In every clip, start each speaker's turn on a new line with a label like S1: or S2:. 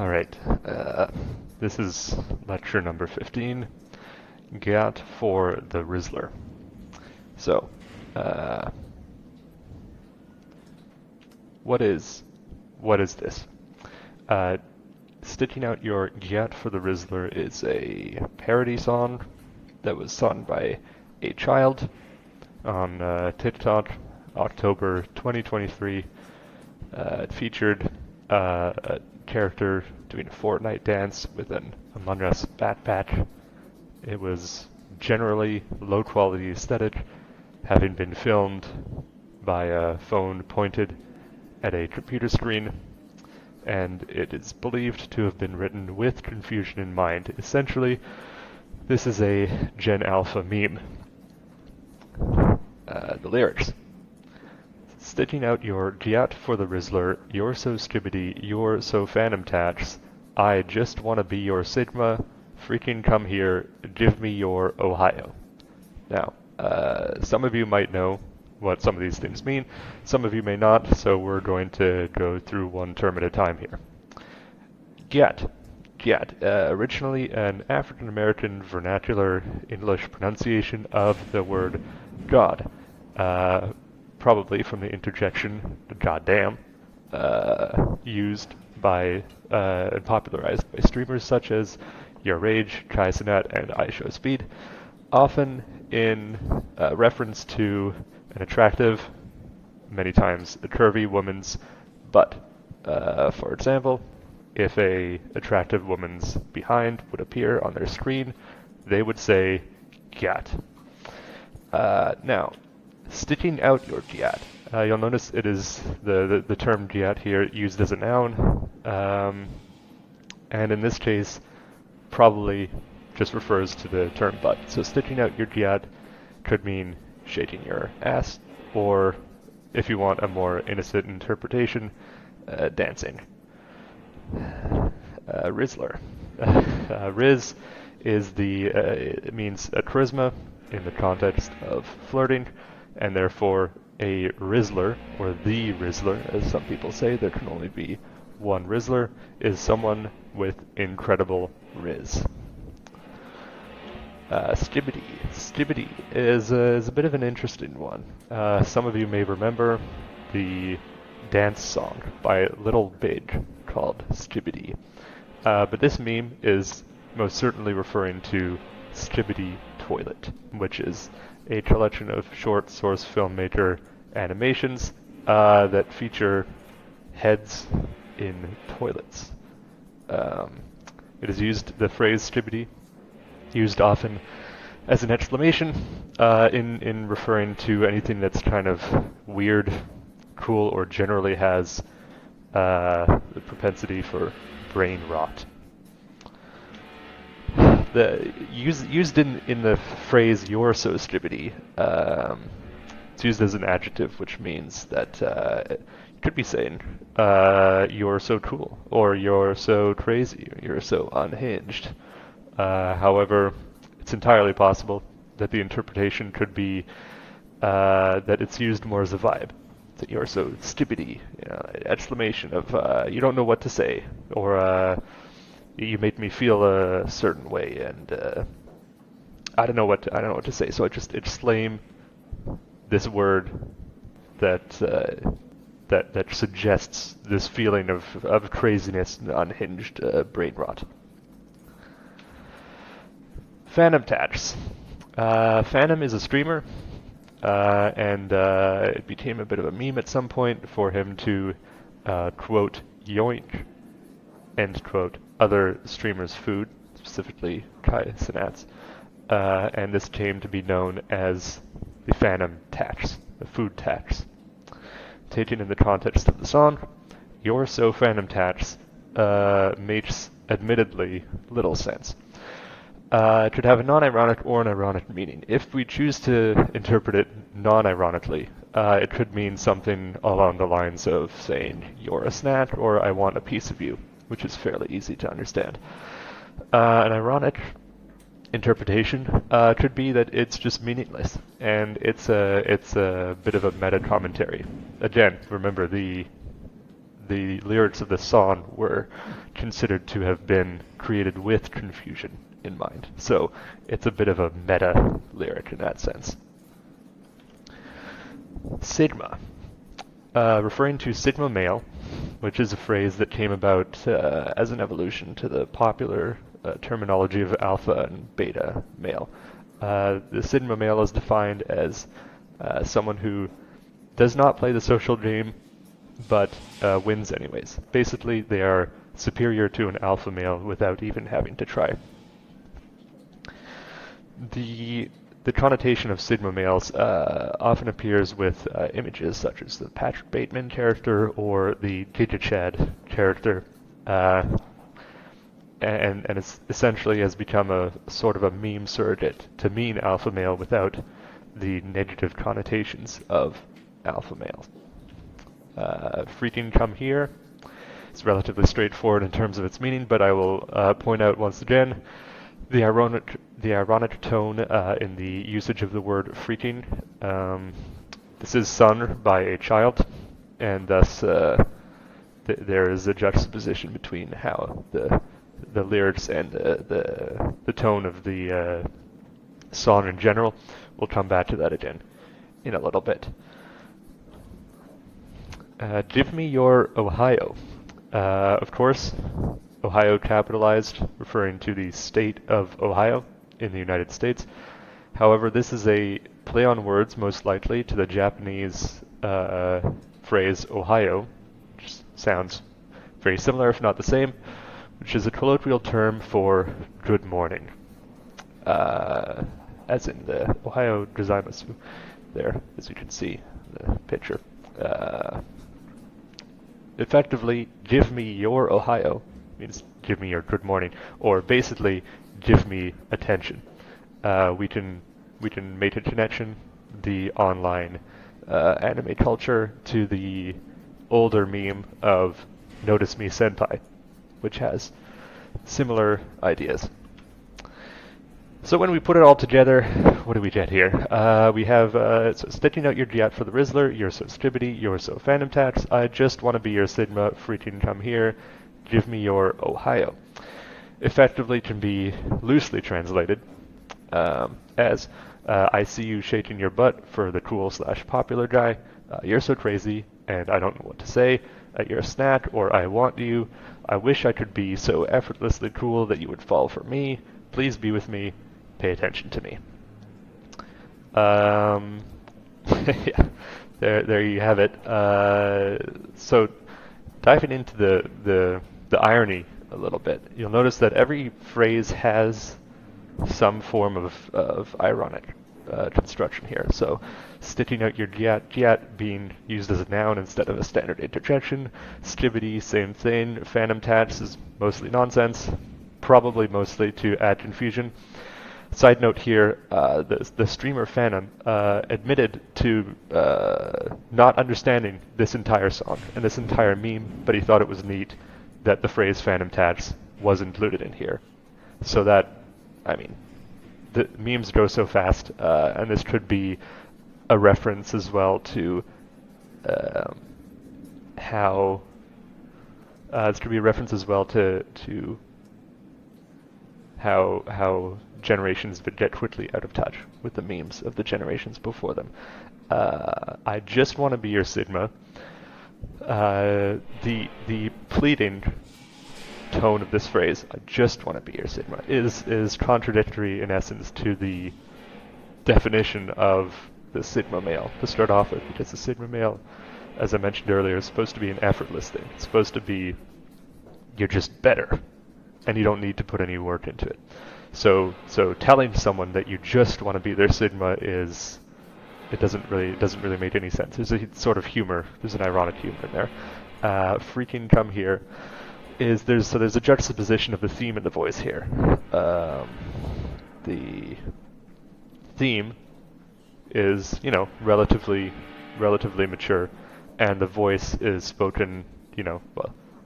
S1: Alright, this is lecture number 15, gyatt for the rizzler. So, what is this? Stitching Out Your Gyatt for the Rizzler is a parody song that was sung by a child on TikTok, October 2023. It featured a character doing a Fortnite dance with an Among Us backpack. It was generally low quality aesthetic, having been filmed by a phone pointed at a computer screen, and it is believed to have been written with confusion in mind. Essentially, this is a Gen Alpha meme. The lyrics. Stitching out your gyatt for the rizzler, you're so skibbity, you're so phantom tax, I just wanna be your Sigma, freaking come here, give me your Ohio. Now, some of you might know what some of these things mean, some of you may not, so we're going to go through one term at a time here. Gyatt. Gyatt, originally an African American vernacular English pronunciation of the word God. Probably from the interjection goddamn, used by and popularized by streamers such as Your Rage, Kai Cenat, and iShowSpeed, often in reference to an attractive, many times a curvy woman's butt. For example, if a attractive woman's behind would appear on their screen, they would say gyatt. Now, stitching out your gyatt. You'll notice it is the term gyatt here used as a noun, and in this case probably just refers to the term butt. So stitching out your gyatt could mean shaking your ass, or if you want a more innocent interpretation, dancing. Rizzler. Riz is it means a charisma in the context of flirting, and therefore a rizzler, or the rizzler, as some people say, there can only be one rizzler, is someone with incredible riz. Skibbity. Skibbity is a bit of an interesting one. Some of you may remember the dance song by Little Big called Skibbity. But this meme is most certainly referring to Skibbity Toilet, which is a collection of short source filmmaker animations that feature heads in toilets. It is used, the phrase skibbity, used often as an exclamation in referring to anything that's kind of weird, cool, or generally has the propensity for brain rot. Used in the phrase "you're so skibbity," it's used as an adjective, which means that you could be saying "you're so cool" or "you're so crazy" or "you're so unhinged." However, it's entirely possible that the interpretation could be that it's used more as a vibe. That you're so skibbity, exclamation of you don't know what to say, or you made me feel a certain way, and I don't know what to say. So I just exclaim this word that suggests this feeling of craziness and unhinged brain rot. Phantom tax. Phantom is a streamer, and it became a bit of a meme at some point for him to quote yoink, end quote, other streamers' food, specifically Kai Cenat's, and this came to be known as the Phantom tax, the food tax. Taken in the context of the song, "You're so Phantom tax" makes admittedly little sense. It could have a non-ironic or an ironic meaning. If we choose to interpret it non-ironically, it could mean something along the lines of saying, "You're a snack," or "I want a piece of you," which is fairly easy to understand. An ironic interpretation could be that it's just meaningless, and it's a bit of a meta commentary. Again, remember the the lyrics of the song were considered to have been created with confusion in mind. So it's a bit of a meta lyric in that sense. Sigma. Referring to Sigma male, which is a phrase that came about as an evolution to the popular terminology of alpha and beta male. The Sigma male is defined as someone who does not play the social game, but wins anyways. Basically, they are superior to an alpha male without even having to try. The connotation of Sigma males often appears with images such as the Patrick Bateman character or the gyatt character, and it essentially has become a sort of a meme surrogate to mean alpha male without the negative connotations of alpha male. Freaking come here. It's relatively straightforward in terms of its meaning, but I will point out once again the ironic tone in the usage of the word freaking. This is sung by a child, and thus there is a juxtaposition between how the lyrics and the tone of the song in general. We'll come back to that again in a little bit. Give me your Ohio. Of course, Ohio capitalized, referring to the state of Ohio in the United States. However, this is a play on words, most likely, to the Japanese phrase Ohio, which sounds very similar, if not the same, which is a colloquial term for good morning, as in the Ohio gozaimasu there, as you can see in the picture. Effectively, give me your Ohio means give me your good morning, or basically give me attention. We can make a connection, the online anime culture, to the older meme of Notice Me Senpai, which has similar ideas. So when we put it all together, what do we get here? We have so sticking out your gyatt for the rizzler, you're so stribbity, you're so phantom tax, I just want to be your Sigma, freaking come here, give me your Ohio. Effectively can be loosely translated as I see you shaking your butt for the cool/popular guy, you're so crazy, and I don't know what to say, you're a snack, or I want you, I wish I could be so effortlessly cool that you would fall for me, please be with me, pay attention to me. Yeah, there you have it. So diving into the irony a little bit, you'll notice that every phrase has some form of ironic construction here. So sticking out your gyatt being used as a noun instead of a standard interjection, skibbity, same thing, phantom tax is mostly nonsense, probably mostly to add confusion. Side note here, the streamer Phantom admitted to not understanding this entire song and this entire meme, but he thought it was neat that the phrase phantom tax was included in here. So that, I mean, the memes go so fast, and this could be a reference as well to how this could be a reference as well to how generations get quickly out of touch with the memes of the generations before them. I just want to be your Sigma. The pleading tone of this phrase, I just want to be your Sigma, is contradictory in essence to the definition of the Sigma male to start off with, because the Sigma male, as I mentioned earlier, is supposed to be an effortless thing. It's supposed to be you're just better, and you don't need to put any work into it. So telling someone that you just want to be their Sigma doesn't really make any sense. There's a sort of humor, there's an ironic humor in there. Freaking come here there's a juxtaposition of the theme and the voice here. The theme is, relatively mature, and the voice is spoken,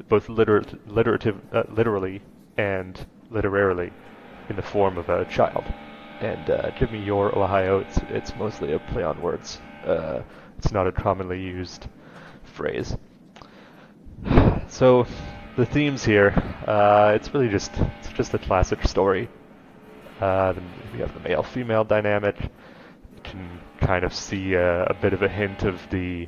S1: both literally and literarily in the form of a child. And give me your Ohio, it's mostly a play on words. It's not a commonly used phrase. So the themes here, it's just a classic story. We have the male-female dynamic. You can kind of see a bit of a hint of the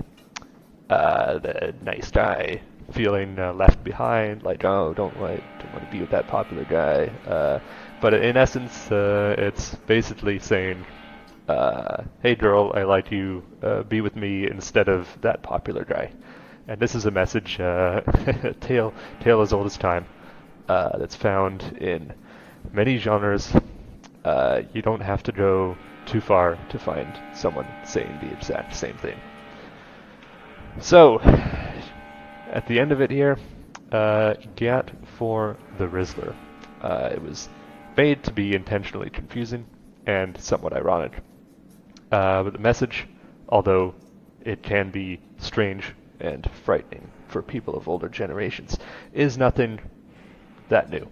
S1: nice guy feeling left behind, like, oh, don't want to be with that popular guy. But in essence, it's basically saying, hey girl, I like you, be with me instead of that popular guy. And this is a message, tale as old as time, that's found in many genres. You don't have to go too far to find someone saying the exact same thing. So, at the end of it here, gyatt for the rizzler. It was made to be intentionally confusing and somewhat ironic. But the message, although it can be strange and frightening for people of older generations, is nothing that new.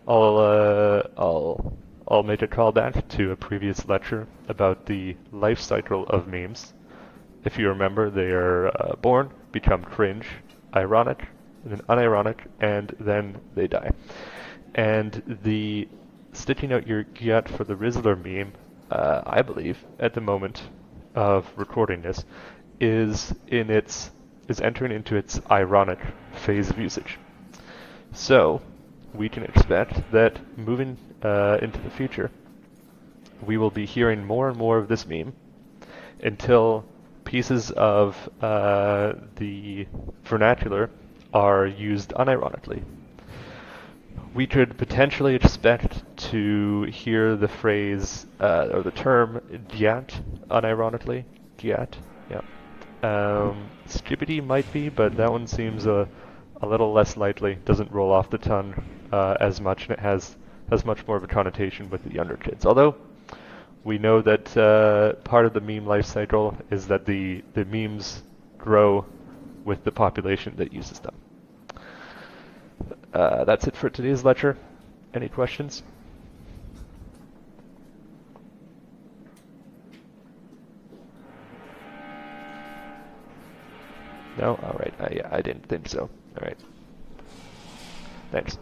S1: I'll make a callback to a previous lecture about the life cycle of memes. If you remember, they are born, become cringe, ironic, then unironic, and then they die. And the sticking out your gyatt for the rizzler meme, I believe, at the moment of recording this, is entering into its ironic phase of usage. So we can expect that moving into the future, we will be hearing more and more of this meme until pieces of the vernacular are used unironically. We could potentially expect to hear the phrase or the term gyatt unironically. Gyatt, yeah. Skippity might be, but that one seems a little less likely. Doesn't roll off the tongue as much, and it has much more of a connotation with the younger kids. Although we know that part of the meme life cycle is that the memes grow with the population that uses them. That's it for today's lecture. Any questions? No? Alright, I didn't think so. Alright. Thanks.